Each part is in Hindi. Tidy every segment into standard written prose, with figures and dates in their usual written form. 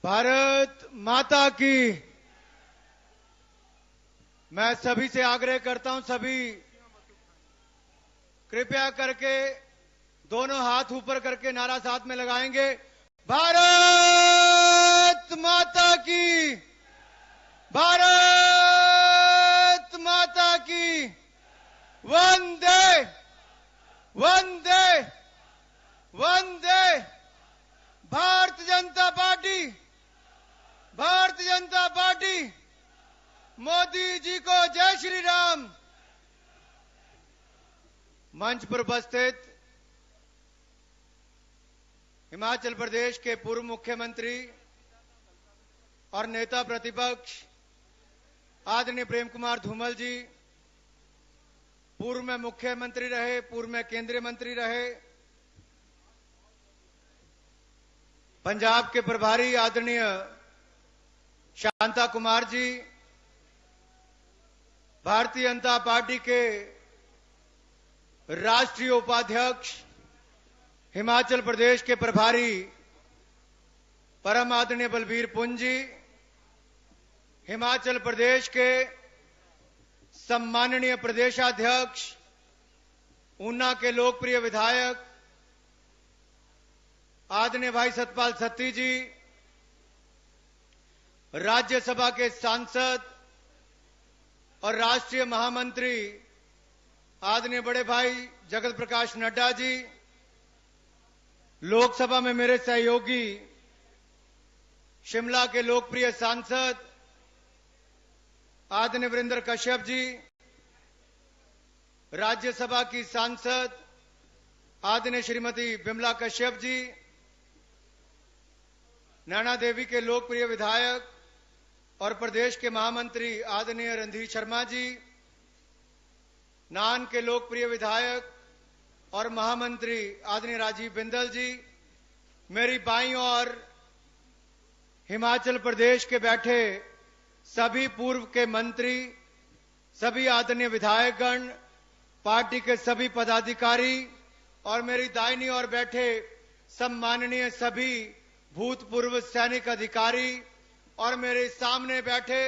भारत माता की। मैं सभी से आग्रह करता हूं, सभी कृपया करके दोनों हाथ ऊपर करके नारा साथ में लगाएंगे। भारत माता की, भारत माता की। वंदे वंदे वंदे। Bharatiya Janata party, Bharatiya Janata party. मोदी जी को जय श्री राम। मंच पर उपस्थित हिमाचल प्रदेश के पूर्व मुख्यमंत्री और नेता प्रतिपक्ष आदरणीय प्रेम कुमार धूमल जी, पूर्व में मुख्यमंत्री रहे, पूर्व में केंद्रीय मंत्री रहे, पंजाब के प्रभारी आदरणीय शांता कुमार जी, भारतीय जनता पार्टी के राष्ट्रीय उपाध्यक्ष, हिमाचल प्रदेश के प्रभारी परम आदरणीय बलबीर पुंज जी, हिमाचल प्रदेश के सम्माननीय प्रदेशाध्यक्ष, ऊना के लोकप्रिय विधायक आदरणीय भाई सतपाल सत्ती जी, राज्यसभा के सांसद और राष्ट्रीय महामंत्री आदरणीय बड़े भाई जगत प्रकाश नड्डा जी, लोकसभा में मेरे सहयोगी शिमला के लोकप्रिय सांसद आदरणीय वीरेंद्र कश्यप जी, राज्यसभा की सांसद आदरणीय श्रीमती बिमला कश्यप जी, नैना देवी के लोकप्रिय विधायक और प्रदेश के महामंत्री आदरणीय रणधीर शर्मा जी, नान के लोकप्रिय विधायक और महामंत्री आदरणीय राजीव बिंदल जी, मेरी बाईं ओर हिमाचल प्रदेश के बैठे सभी पूर्व के मंत्री, सभी आदरणीय विधायकगण, पार्टी के सभी पदाधिकारी और मेरी दाहिनी ओर बैठे सम्माननीय सभी भूतपूर्व सैनिक अधिकारी और मेरे सामने बैठे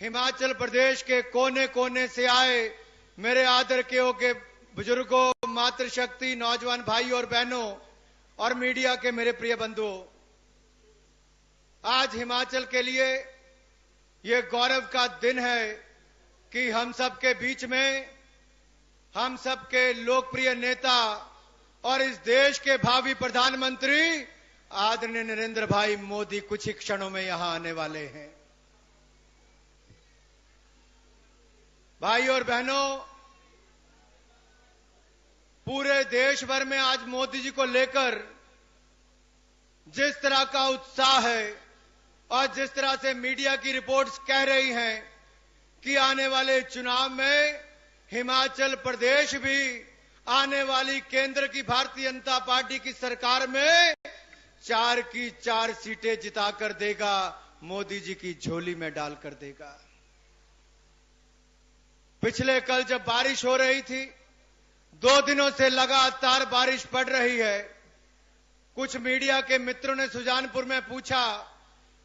हिमाचल प्रदेश के कोने कोने से आए मेरे आदर के योग्य बुजुर्गों, मातृशक्ति, नौजवान भाई और बहनों और मीडिया के मेरे प्रिय बंधुओं, आज हिमाचल के लिए ये गौरव का दिन है कि हम सबके बीच में हम सबके लोकप्रिय नेता और इस देश के भावी प्रधानमंत्री आदरणीय नरेंद्र भाई मोदी कुछ ही क्षणों में यहां आने वाले हैं। भाई और बहनों, पूरे देश भर में आज मोदी जी को लेकर जिस तरह का उत्साह है और जिस तरह से मीडिया की रिपोर्ट्स कह रही हैं कि आने वाले चुनाव में हिमाचल प्रदेश भी आने वाली केंद्र की भारतीय जनता पार्टी की सरकार में 4 की 4 सीटें जिताकर देगा, मोदी जी की झोली में डालकर देगा। पिछले कल जब बारिश हो रही थी, 2 दिनों से लगातार बारिश पड़ रही है, कुछ मीडिया के मित्रों ने सुजानपुर में पूछा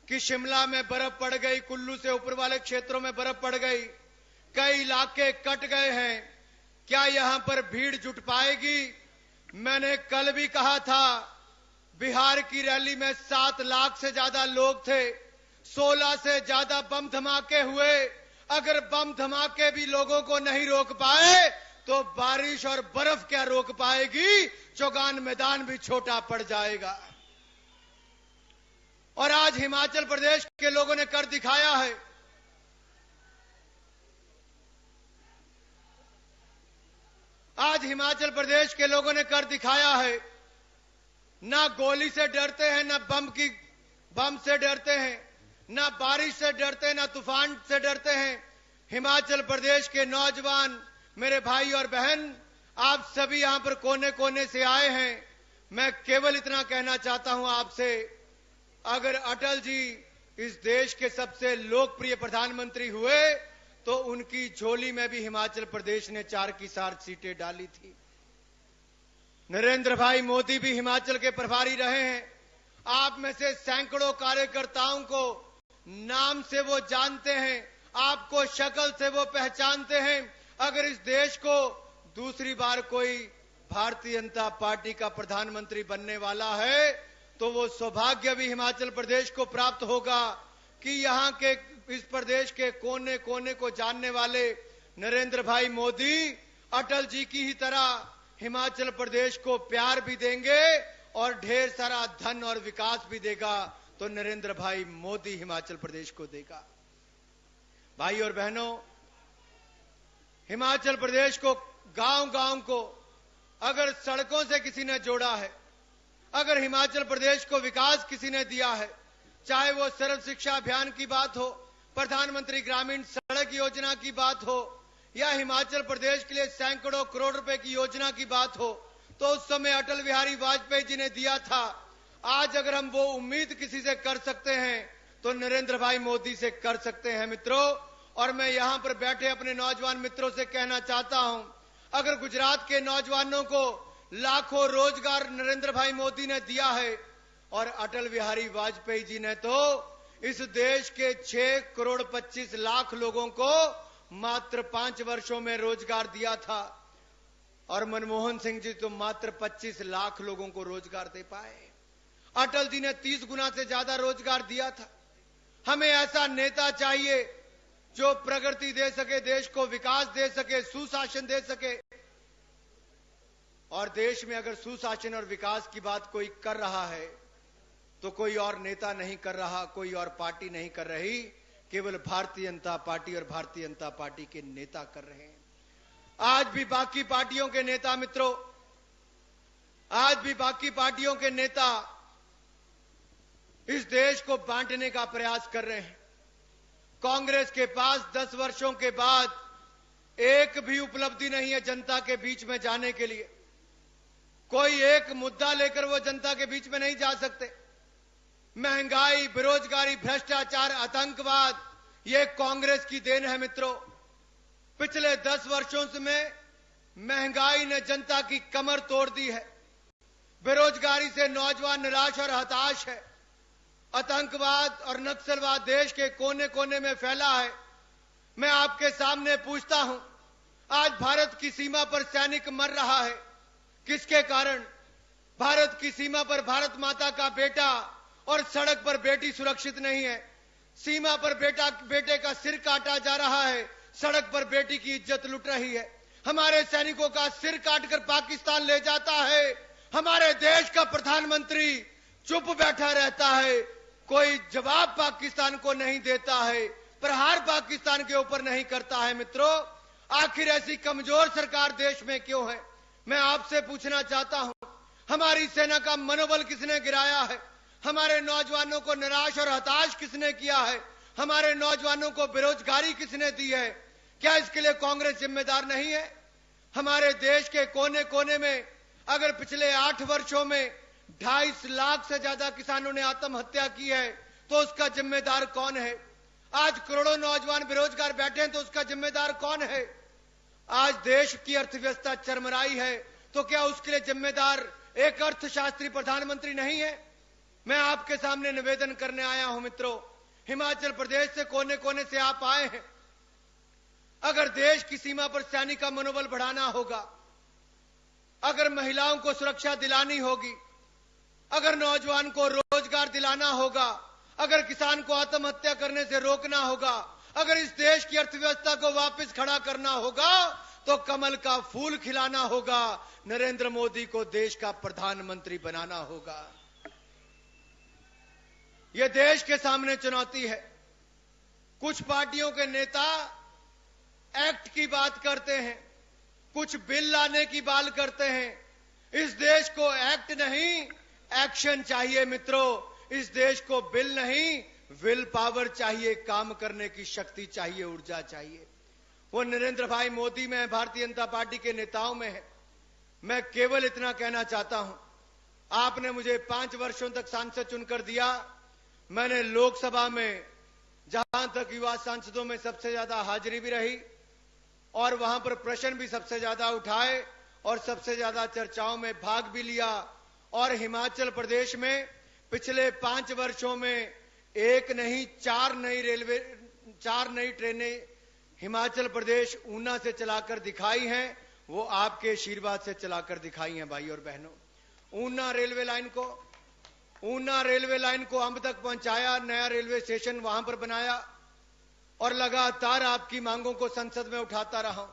कि शिमला में बर्फ पड़ गई, कुल्लू से ऊपर वाले क्षेत्रों में बर्फ पड़ गई, कई इलाके कट गए हैं, क्या यहां पर भीड़ जुट पाएगी? मैंने कल भी कहा था, बिहार की रैली में 7 लाख से ज्यादा लोग थे, 16 से ज्यादा बम धमाके हुए। अगर बम धमाके भी लोगों को नहीं रोक पाए तो बारिश और बर्फ क्या रोक पाएगी? चौगान मैदान भी छोटा पड़ जाएगा। और आज हिमाचल प्रदेश के लोगों ने कर दिखाया है। आज हिमाचल प्रदेश के लोगों ने कर दिखाया है। ना गोली से डरते हैं, ना बम से डरते हैं, ना बारिश से डरते हैं, ना तूफान से डरते हैं। हिमाचल प्रदेश के नौजवान मेरे भाई और बहन, आप सभी यहां पर कोने कोने से आए हैं। मैं केवल इतना कहना चाहता हूं आपसे, अगर अटल जी इस देश के सबसे लोकप्रिय प्रधानमंत्री हुए तो उनकी झोली में भी हिमाचल प्रदेश ने 4 की 4 सीटें डाली थी। नरेंद्र भाई मोदी भी हिमाचल के प्रभारी रहे हैं आप में से सैकड़ों कार्यकर्ताओं को नाम से वो जानते हैं, आपको शक्ल से वो पहचानते हैं। अगर इस देश को दूसरी बार कोई भारतीय जनता पार्टी का प्रधानमंत्री बनने वाला है तो वो सौभाग्य भी हिमाचल प्रदेश को प्राप्त होगा कि यहां के इस प्रदेश के कोने कोने को जानने वाले नरेंद्र भाई मोदी अटल जी की ही तरह हिमाचल प्रदेश को प्यार भी देंगे और ढेर सारा धन और विकास भी देगा तो नरेंद्र भाई मोदी हिमाचल प्रदेश को देगा। भाई और बहनों, हिमाचल प्रदेश को गांव-गांव को अगर सड़कों से किसी ने जोड़ा है, अगर हिमाचल प्रदेश को विकास किसी ने दिया है, चाहे वो सर्व शिक्षा अभियान की बात हो, प्रधानमंत्री ग्रामीण सड़क योजना की बात हो या हिमाचल प्रदेश के लिए सैकड़ों करोड़ रुपए की योजना की बात हो, तो उस समय अटल बिहारी वाजपेयी जी ने दिया था। आज अगर हम वो उम्मीद किसी से कर सकते हैं तो नरेंद्र भाई मोदी से कर सकते हैं मित्रों। और मैं यहां पर बैठे अपने नौजवान मित्रों से कहना चाहता हूं, अगर गुजरात के नौजवानों को लाखों रोजगार नरेंद्र भाई मोदी ने दिया है और अटल बिहारी वाजपेयी जी ने तो इस देश के 6 करोड़ 25 लाख लोगों को मात्र 5 वर्षों में रोजगार दिया था और मनमोहन सिंह जी तो मात्र 25 लाख लोगों को रोजगार दे पाए। अटल जी ने 30 गुना से ज्यादा रोजगार दिया था। हमें ऐसा नेता चाहिए जो प्रगति दे सके, देश को विकास दे सके, सुशासन दे सके। और देश में अगर सुशासन और विकास की बात कोई कर रहा है तो कोई और नेता नहीं कर रहा, कोई और पार्टी नहीं कर रही, केवल भारतीय जनता पार्टी और भारतीय जनता पार्टी के नेता कर रहे हैं। आज भी बाकी पार्टियों के नेता मित्रों, आज भी बाकी पार्टियों के नेता इस देश को बांटने का प्रयास कर रहे हैं। कांग्रेस के पास 10 वर्षों के बाद एक भी उपलब्धि नहीं है जनता के बीच में जाने के लिए। कोई एक मुद्दा लेकर वो जनता के बीच में नहीं जा सकते। महंगाई, बेरोजगारी, भ्रष्टाचार, आतंकवाद, ये कांग्रेस की देन है मित्रों। पिछले 10 वर्षों में महंगाई ने जनता की कमर तोड़ दी है। बेरोजगारी से नौजवान निराश और हताश है। आतंकवाद और नक्सलवाद देश के कोने कोने में फैला है। मैं आपके सामने पूछता हूं, आज भारत की सीमा पर सैनिक मर रहा है, किसके कारण? भारत की सीमा पर भारत माता का बेटा और सड़क पर बेटी सुरक्षित नहीं है। सीमा पर बेटे का सिर काटा जा रहा है, सड़क पर बेटी की इज्जत लुट रही है। हमारे सैनिकों का सिर काटकर पाकिस्तान ले जाता है। हमारे देश का प्रधानमंत्री चुप बैठा रहता है, कोई जवाब पाकिस्तान को नहीं देता है, प्रहार पाकिस्तान के ऊपर नहीं करता है। मित्रों, आखिर ऐसी कमजोर सरकार देश में क्यों है? मैं आपसे पूछना चाहता हूं, हमारी सेना का मनोबल किसने गिराया है? हमारे नौजवानों को निराश और हताश किसने किया है? हमारे नौजवानों को बेरोजगारी किसने दी है? क्या इसके लिए कांग्रेस जिम्मेदार नहीं है? हमारे देश के कोने कोने में अगर पिछले 8 वर्षों में 2.5 लाख से ज्यादा किसानों ने आत्महत्या की है तो उसका जिम्मेदार कौन है? आज करोड़ों नौजवान बेरोजगार बैठे हैं तो उसका जिम्मेदार कौन है? आज देश की अर्थव्यवस्था चरमराई है तो क्या उसके लिए जिम्मेदार एक अर्थशास्त्री प्रधानमंत्री नहीं है? मैं आपके सामने निवेदन करने आया हूं मित्रों, हिमाचल प्रदेश से कोने कोने से आप आए हैं। अगर देश की सीमा पर सैनिक का मनोबल बढ़ाना होगा, अगर महिलाओं को सुरक्षा दिलानी होगी, अगर नौजवान को रोजगार दिलाना होगा, अगर किसान को आत्महत्या करने से रोकना होगा, अगर इस देश की अर्थव्यवस्था को वापस खड़ा करना होगा तो कमल का फूल खिलाना होगा, नरेंद्र मोदी को देश का प्रधानमंत्री बनाना होगा। यह देश के सामने चुनौती है। कुछ पार्टियों के नेता एक्ट की बात करते हैं, कुछ बिल लाने की बात करते हैं। इस देश को एक्ट नहीं, एक्शन चाहिए मित्रों। इस देश को बिल नहीं, विल पावर चाहिए, काम करने की शक्ति चाहिए, ऊर्जा चाहिए। वो नरेंद्र भाई मोदी में है, भारतीय जनता पार्टी के नेताओं में है। मैं केवल इतना कहना चाहता हूं, आपने मुझे 5 वर्षों तक सांसद चुनकर दिया। मैंने लोकसभा में, जहां तक युवा सांसदों में सबसे ज्यादा हाजिरी भी रही और वहां पर प्रश्न भी सबसे ज्यादा उठाए और सबसे ज्यादा चर्चाओं में भाग भी लिया। और हिमाचल प्रदेश में पिछले 5 वर्षों में एक नहीं 4 नई ट्रेनें हिमाचल प्रदेश ऊना से चलाकर दिखाई हैं। वो आपके आशीर्वाद से चलाकर दिखाई हैं भाई और बहनों। ऊना रेलवे लाइन को अंब तक पहुंचाया, नया रेलवे स्टेशन वहां पर बनाया और लगातार आपकी मांगों को संसद में उठाता रहा।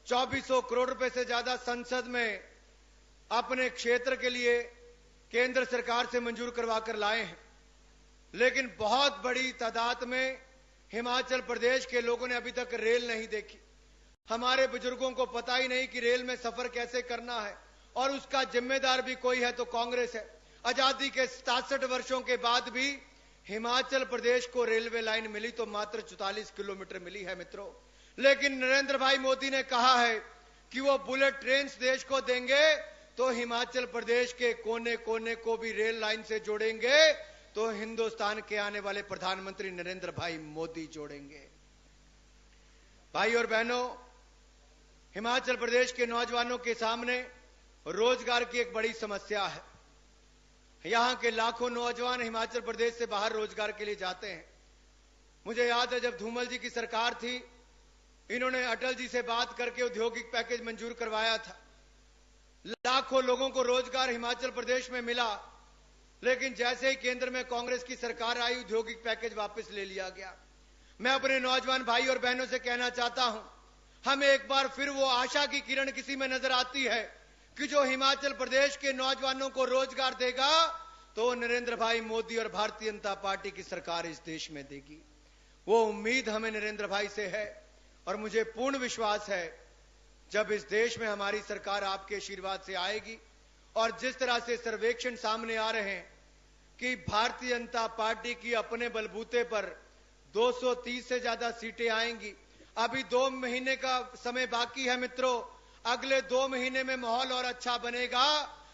2400 करोड़ रुपए से ज्यादा संसद में अपने क्षेत्र के लिए केंद्र सरकार से मंजूर करवा कर लाए हैं, लेकिन बहुत बड़ी तादाद में हिमाचल प्रदेश के लोगों ने अभी तक रेल नहीं देखी। हमारे बुजुर्गों को पता ही नहीं कि रेल में सफर कैसे करना है, और उसका जिम्मेदार भी कोई है तो कांग्रेस है। आजादी के 67 वर्षों के बाद भी हिमाचल प्रदेश को रेलवे लाइन मिली तो मात्र 44 किलोमीटर मिली है मित्रों। लेकिन नरेंद्र भाई मोदी ने कहा है कि वो बुलेट ट्रेन देश को देंगे तो हिमाचल प्रदेश के कोने कोने को भी रेल लाइन से जोड़ेंगे, तो हिंदुस्तान के आने वाले प्रधानमंत्री नरेंद्र भाई मोदी जोड़ेंगे। भाई और बहनों, हिमाचल प्रदेश के नौजवानों के सामने रोजगार की एक बड़ी समस्या है। यहां के लाखों नौजवान हिमाचल प्रदेश से बाहर रोजगार के लिए जाते हैं। मुझे याद है जब धूमल जी की सरकार थी, इन्होंने अटल जी से बात करके औद्योगिक पैकेज मंजूर करवाया था। लाखों लोगों को रोजगार हिमाचल प्रदेश में मिला, लेकिन जैसे ही केंद्र में कांग्रेस की सरकार आई, औद्योगिक पैकेज वापस ले लिया गया। मैं अपने नौजवान भाई और बहनों से कहना चाहता हूं, हमें एक बार फिर वो आशा की किरण किसी में नजर आती है कि जो हिमाचल प्रदेश के नौजवानों को रोजगार देगा तो नरेंद्र भाई मोदी और भारतीय जनता पार्टी की सरकार इस देश में देगी। वो उम्मीद हमें नरेंद्र भाई से है और मुझे पूर्ण विश्वास है जब इस देश में हमारी सरकार आपके आशीर्वाद से आएगी। और जिस तरह से सर्वेक्षण सामने आ रहे हैं कि भारतीय जनता पार्टी की अपने बलबूते पर 230 से ज्यादा सीटें आएंगी। अभी 2 महीने का समय बाकी है मित्रों, अगले 2 महीने में माहौल और अच्छा बनेगा।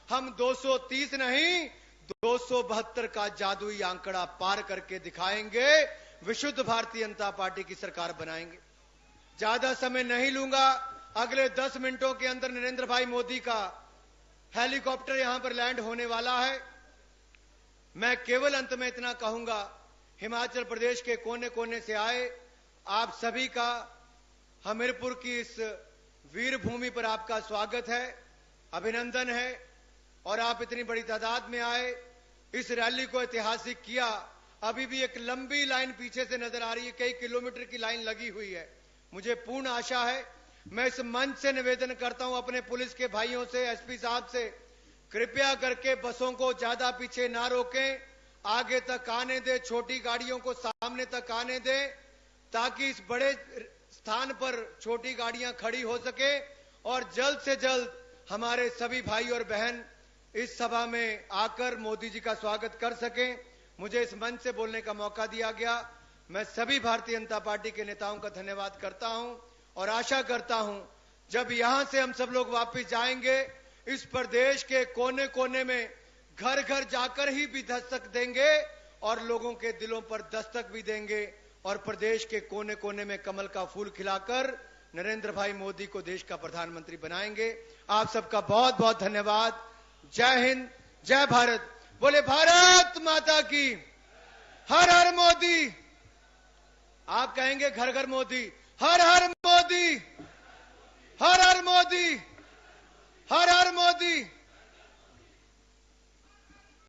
हम 230 नहीं 272 का जादुई आंकड़ा पार करके दिखाएंगे, विशुद्ध भारतीय जनता पार्टी की सरकार बनाएंगे। ज्यादा समय नहीं लूंगा, अगले 10 मिनटों के अंदर नरेंद्र भाई मोदी का हेलीकॉप्टर यहां पर लैंड होने वाला है। मैं केवल अंत में इतना कहूंगा, हिमाचल प्रदेश के कोने कोने से आए आप सभी का हमीरपुर की इस वीर भूमि पर आपका स्वागत है, अभिनंदन है। और आप इतनी बड़ी तादाद में आए, इस रैली को ऐतिहासिक किया। अभी भी एक लंबी लाइन पीछे से नजर आ रही है, कई किलोमीटर की लाइन लगी हुई है। मुझे पूर्ण आशा है, मैं इस मंच से निवेदन करता हूं अपने पुलिस के भाइयों से, एसपी साहब से, कृपया करके बसों को ज्यादा पीछे ना रोकें, आगे तक आने दें, छोटी गाड़ियों को सामने तक आने दें, ताकि इस बड़े स्थान पर छोटी गाड़ियां खड़ी हो सके और जल्द से जल्द हमारे सभी भाई और बहन इस सभा में आकर मोदी जी का स्वागत कर सकें। मुझे इस मंच से बोलने का मौका दिया गया। मैं सभी भारतीय जनता पार्टी के नेताओं का धन्यवाद करता हूं और आशा करता हूं जब यहां से हम सब लोग वापस जाएंगे, इस प्रदेश के कोने कोने में घर घर जाकर ही भी दस्तक देंगे और लोगों के दिलों पर दस्तक भी देंगे और प्रदेश के कोने कोने में कमल का फूल खिलाकर नरेंद्र भाई मोदी को देश का प्रधानमंत्री बनाएंगे। आप सबका बहुत बहुत धन्यवाद। जय हिंद, जय भारत। बोले भारत माता की। हर हर मोदी। आप कहेंगे घर घर मोदी। हर हर मोदी, हर हर मोदी, हर हर मोदी।